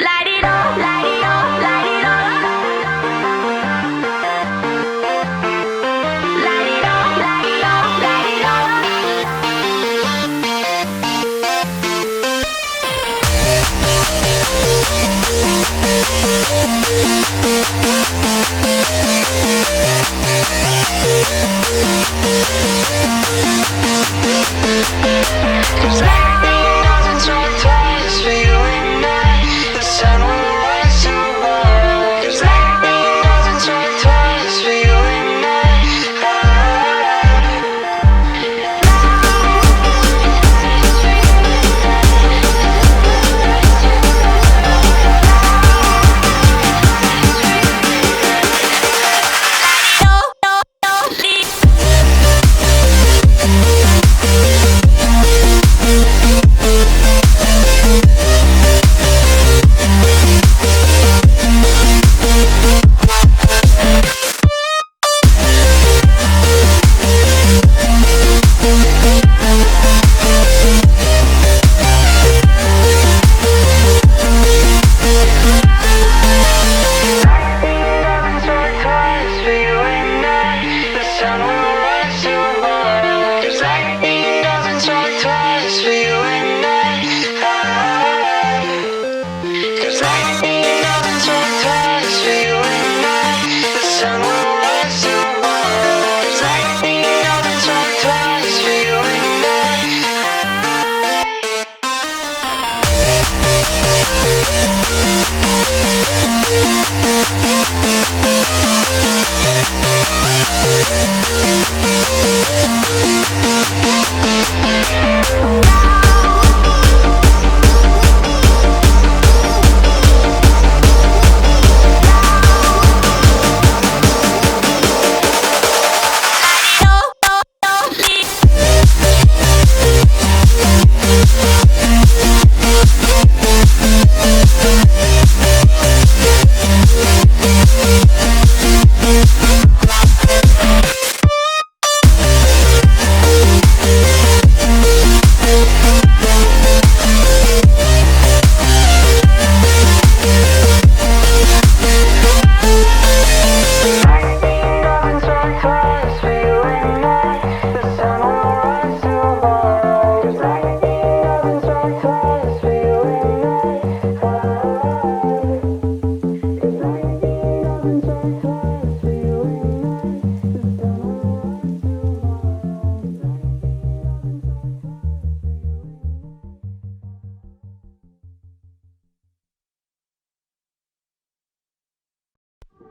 Light it up, light it up, light it up. Light it up, light it up, light it up. Cause lightning doesn't strike twice for you and I. The sun will rise tomorrow. Cause lightning doesn't strike twice for you and I.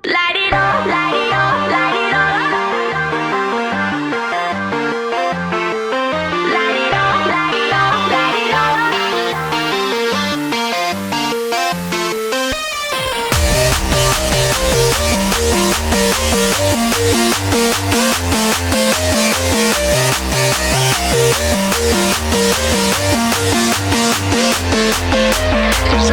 Light it up, light it up, light it up. Light it up, light it up, light it up. Cause